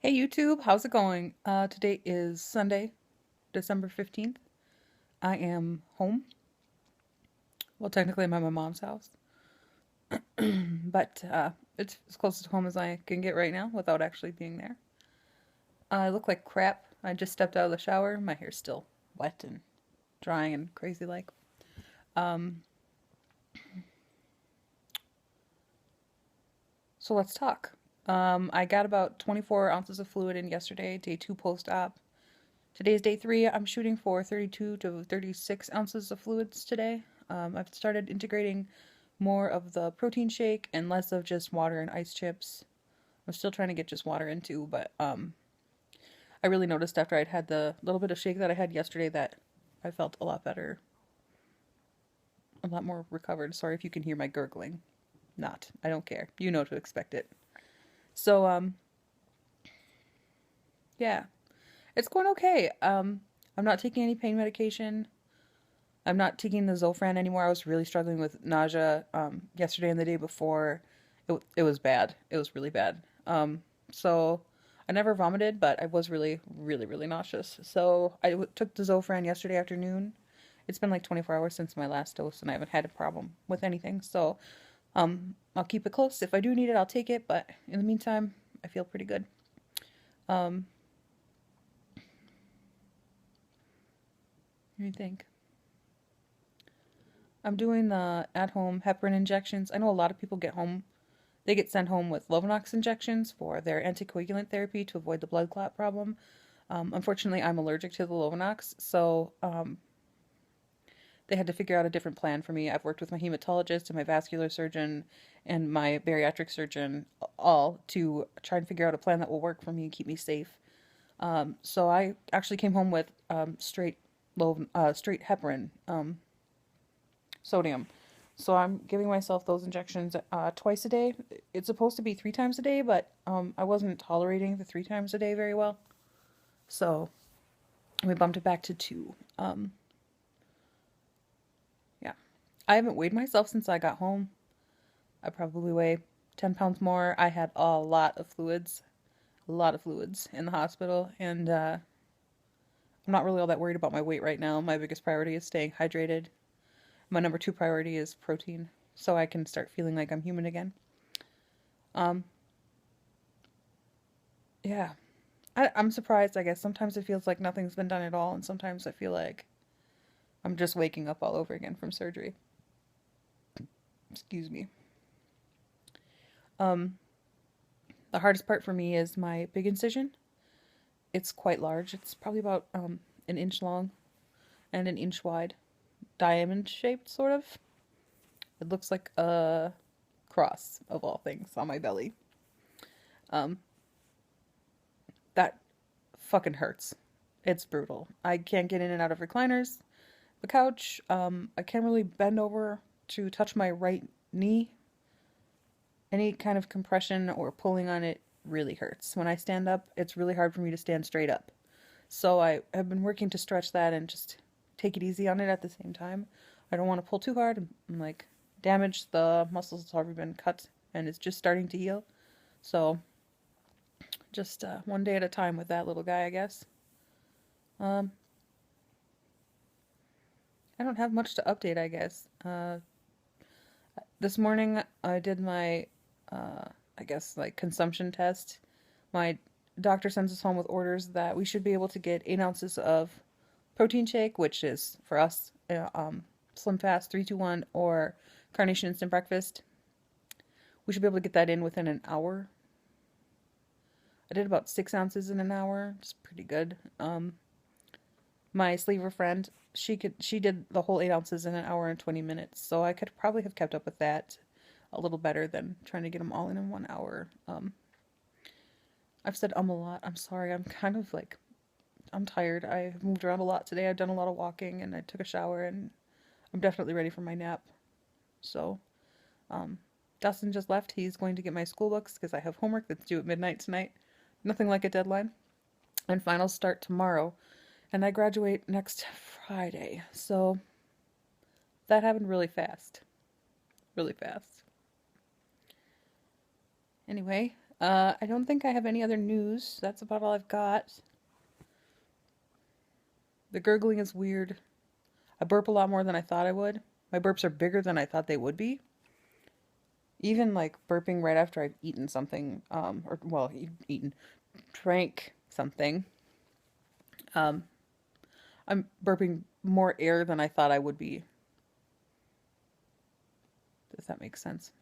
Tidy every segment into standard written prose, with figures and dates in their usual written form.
Hey YouTube, how's it going? Today is Sunday, December 15th. I am home. Well, technically I'm at my mom's house, but it's as close to home as I can get right now without actually being there. I look like crap. I just stepped out of the shower. My hair's still wet and drying and crazy like. Um, so let's talk. I got about 24 ounces of fluid in yesterday, day 2 post-op. Today's day 3. I'm shooting for 32 to 36 ounces of fluids today. I've started integrating more of the protein shake and less of just water and ice chips. I'm still trying to get just water in too, but I really noticed after I'd had the little bit of shake that I had yesterday that I felt a lot better, a lot more recovered. Sorry if you can hear my gurgling. Not. I don't care. You know to expect it. So, yeah. It's going okay. I'm not taking any pain medication. I'm not taking the Zofran anymore. I was really struggling with nausea yesterday and the day before. It was bad. It was really bad. So I never vomited, but I was really, really, really nauseous. So I took the Zofran yesterday afternoon. It's been like 24 hours since my last dose, and I haven't had a problem with anything. So I'll keep it close. If I do need it, I'll take it. But in the meantime, I feel pretty good. Um, what do you think? I'm doing the at-home heparin injections. I know a lot of people they get sent home with Lovenox injections for their anticoagulant therapy to avoid the blood clot problem. Unfortunately, I'm allergic to the Lovenox, so they had to figure out a different plan for me. I've worked with my hematologist and my vascular surgeon and my bariatric surgeon all to try and figure out a plan that will work for me and keep me safe. So I actually came home with straight heparin. Sodium. So I'm giving myself those injections twice a day. It's supposed to be 3 times a day, but I wasn't tolerating the 3 times a day very well. So we bumped it back to 2. Yeah. I haven't weighed myself since I got home. I probably weigh 10 pounds more. I had a lot of fluids in the hospital, and I'm not really all that worried about my weight right now. My biggest priority is staying hydrated. My number 2 priority is protein, so I can start feeling like I'm human again. Um, yeah. I'm surprised, I guess. Sometimes it feels like nothing's been done at all, and sometimes I feel like I'm just waking up all over again from surgery. Excuse me. Um, the hardest part for me is my big incision. It's quite large. It's probably about an inch long and an inch wide. Diamond shaped, sort of. It looks like a cross, of all things, on my belly. Um, that fucking hurts. It's brutal. I can't get in and out of recliners, the couch. I can't really bend over to touch my right knee. Any kind of compression or pulling on it really hurts. When I stand up, it's really hard for me to stand straight up. So I have been working to stretch that and just take it easy on it at the same time. I don't want to pull too hard and like damage the muscles that's already been cut and it's just starting to heal. So just one day at a time with that little guy, I guess. Um, I don't have much to update, I guess. This morning I did my, I guess, like consumption test. My doctor sends us home with orders that we should be able to get 8 ounces of protein shake, which is for us Slim Fast 321 or Carnation Instant Breakfast. We should be able to get that in within an hour. I did about 6 ounces in an hour. It's pretty good. My sleever friend, she did the whole 8 ounces in an hour and 20 minutes, so I could probably have kept up with that a little better than trying to get them all in 1 hour. I've said a lot. I'm sorry. I'm kind of like, I'm tired. I've moved around a lot today. I've done a lot of walking and I took a shower and I'm definitely ready for my nap. So, Dustin just left. He's going to get my school books because I have homework that's due at midnight tonight. Nothing like a deadline. And finals start tomorrow. And I graduate next Friday. So, that happened really fast. Really fast. Anyway, I don't think I have any other news. That's about all I've got. The gurgling is weird. I burp a lot more than I thought I would. My burps are bigger than I thought they would be. Even like burping right after I've eaten something, or well, eaten, drank something. Um, I'm burping more air than I thought I would be. Does that make sense?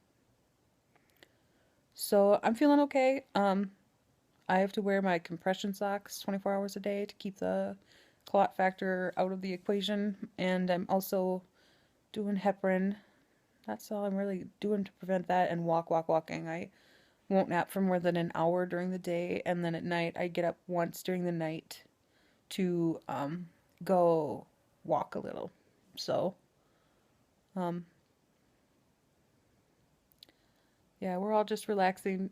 So I'm feeling okay. I have to wear my compression socks 24 hours a day to keep the clot factor out of the equation, and I'm also doing heparin. That's all I'm really doing to prevent that, and walking. I won't nap for more than an hour during the day, and then at night I get up once during the night to go walk a little. So, um, yeah, we're all just relaxing.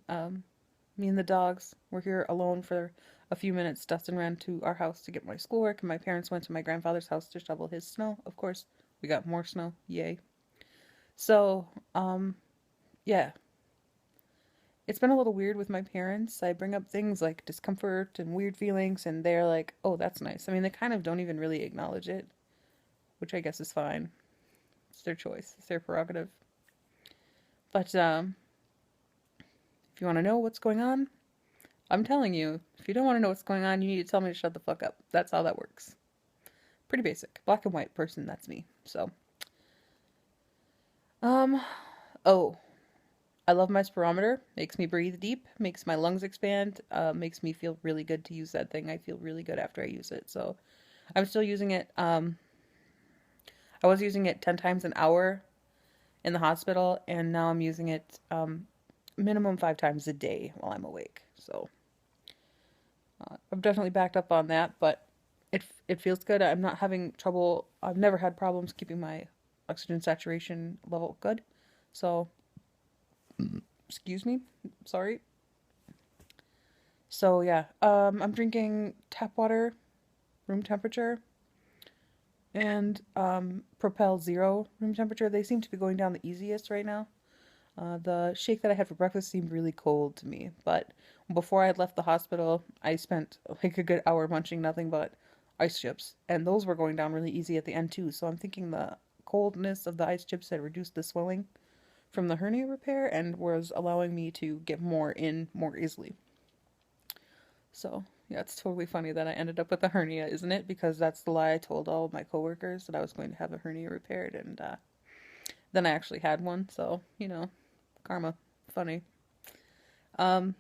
Me and the dogs were here alone for a few minutes. Dustin ran to our house to get my schoolwork, and my parents went to my grandfather's house to shovel his snow. Of course, we got more snow. Yay. So, yeah. It's been a little weird with my parents. I bring up things like discomfort and weird feelings, and they're like, oh, that's nice. I mean, they kind of don't even really acknowledge it, which I guess is fine. It's their choice, it's their prerogative. But, if you want to know what's going on, I'm telling you. If you don't want to know what's going on, you need to tell me to shut the fuck up. That's how that works. Pretty basic. Black and white person, that's me. So, um, oh, I love my spirometer. Makes me breathe deep, makes my lungs expand, makes me feel really good to use that thing. I feel really good after I use it. So, I'm still using it. I was using it 10 times an hour in the hospital, and now I'm using it minimum 5 times a day while I'm awake. So, I've definitely backed up on that, but it feels good. I'm not having trouble. I've never had problems keeping my oxygen saturation level good. So, excuse me. Sorry. So yeah, I'm drinking tap water, room temperature, and Propel Zero room temperature. They seem to be going down the easiest right now. The shake that I had for breakfast seemed really cold to me, but before I had left the hospital, I spent like a good hour munching nothing but ice chips, and those were going down really easy at the end too. So I'm thinking the coldness of the ice chips had reduced the swelling from the hernia repair and was allowing me to get more in more easily. So yeah, it's totally funny that I ended up with a hernia, isn't it? Because that's the lie I told all of my coworkers, that I was going to have a hernia repaired, and then I actually had one. So karma, funny. Um,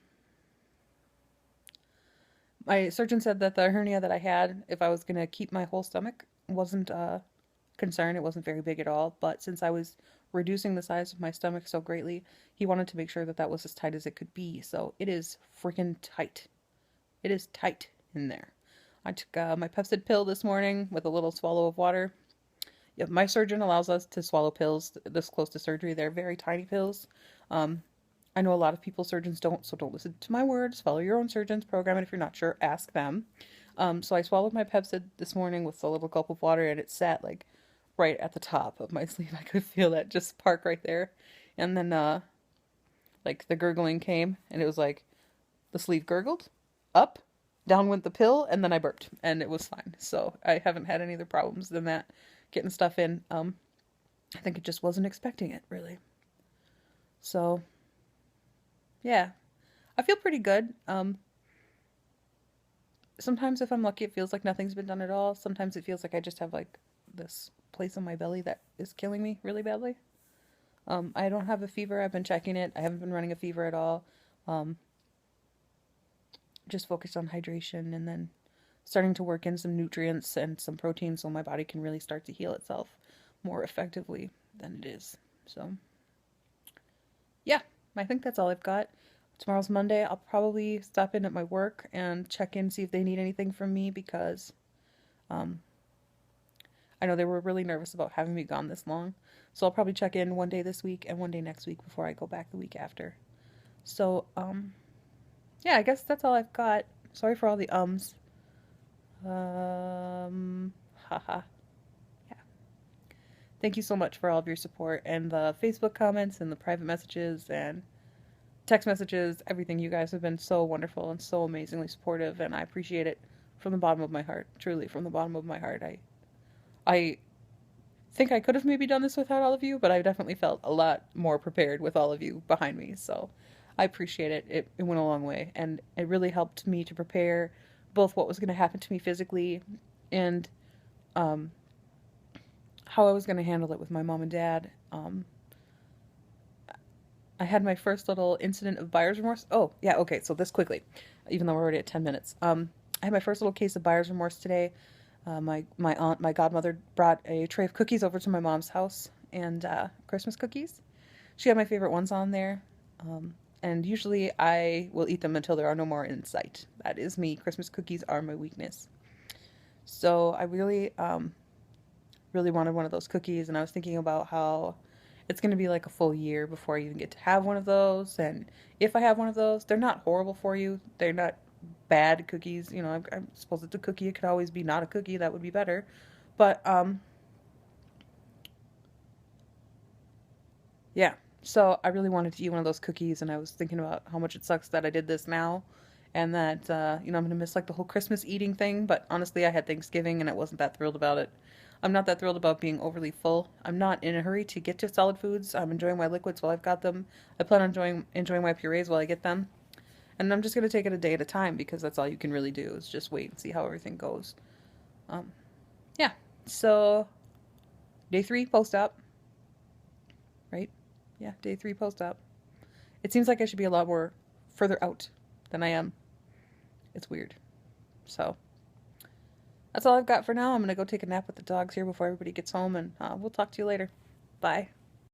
my surgeon said that the hernia that I had, if I was gonna keep my whole stomach, wasn't a concern. It wasn't very big at all. But since I was reducing the size of my stomach so greatly, he wanted to make sure that that was as tight as it could be. So it is freaking tight. It is tight in there. I took my Pepcid pill this morning with a little swallow of water. Yeah, my surgeon allows us to swallow pills this close to surgery. They're very tiny pills. Um, I know a lot of people, surgeons don't, so don't listen to my words. Follow your own surgeon's program, and if you're not sure, ask them. So I swallowed my Pepcid this morning with a little gulp of water, and it sat like right at the top of my sleeve. I could feel that just spark right there. And then, like, the gurgling came, and it was like the sleeve gurgled, up, down went the pill, and then I burped, and it was fine. So I haven't had any other problems than that getting stuff in. I think it just wasn't expecting it, really. So, yeah, I feel pretty good. Sometimes if I'm lucky, it feels like nothing's been done at all. Sometimes it feels like I just have like this place in my belly that is killing me really badly. I don't have a fever. I've been checking it. I haven't been running a fever at all. Um, just focused on hydration and then starting to work in some nutrients and some protein so my body can really start to heal itself more effectively than it is. So, yeah, I think that's all I've got. Tomorrow's Monday. I'll probably stop in at my work and check in, see if they need anything from me because um, I know they were really nervous about having me gone this long. So I'll probably check in one day this week and one day next week before I go back the week after. So, yeah, I guess that's all I've got. Sorry for all the ums. Haha. Yeah. Thank you so much for all of your support and the Facebook comments and the private messages and text messages, everything. You guys have been so wonderful and so amazingly supportive, and I appreciate it from the bottom of my heart. Truly, from the bottom of my heart. I think I could have maybe done this without all of you, but I definitely felt a lot more prepared with all of you behind me. So I appreciate it. It went a long way, and it really helped me to prepare both what was going to happen to me physically and um, how I was going to handle it with my mom and dad. I had my first little incident of buyer's remorse. Oh, yeah, okay, so this quickly, even though we're already at 10 minutes. I had my first little case of buyer's remorse today. My aunt, my godmother, brought a tray of cookies over to my mom's house, and Christmas cookies. She had my favorite ones on there, and usually I will eat them until there are no more in sight. That is me. Christmas cookies are my weakness. So I really wanted one of those cookies, and I was thinking about how it's going to be like a full year before I even get to have one of those. And if I have one of those, they're not horrible for you. They're not bad cookies. You know, I suppose it's a cookie. It could always be not a cookie. That would be better. But yeah. So I really wanted to eat one of those cookies, and I was thinking about how much it sucks that I did this now, and that you know, I'm gonna miss like the whole Christmas eating thing. But honestly, I had Thanksgiving, and I wasn't that thrilled about it. I'm not that thrilled about being overly full. I'm not in a hurry to get to solid foods. I'm enjoying my liquids while I've got them. I plan on enjoying my purees while I get them, and I'm just gonna take it a day at a time because that's all you can really do is just wait and see how everything goes. Um, yeah. So day 3 post-op, right? Yeah, day 3 post-op. It seems like I should be a lot more further out than I am. It's weird. So that's all I've got for now. I'm going to go take a nap with the dogs here before everybody gets home, and we'll talk to you later. Bye.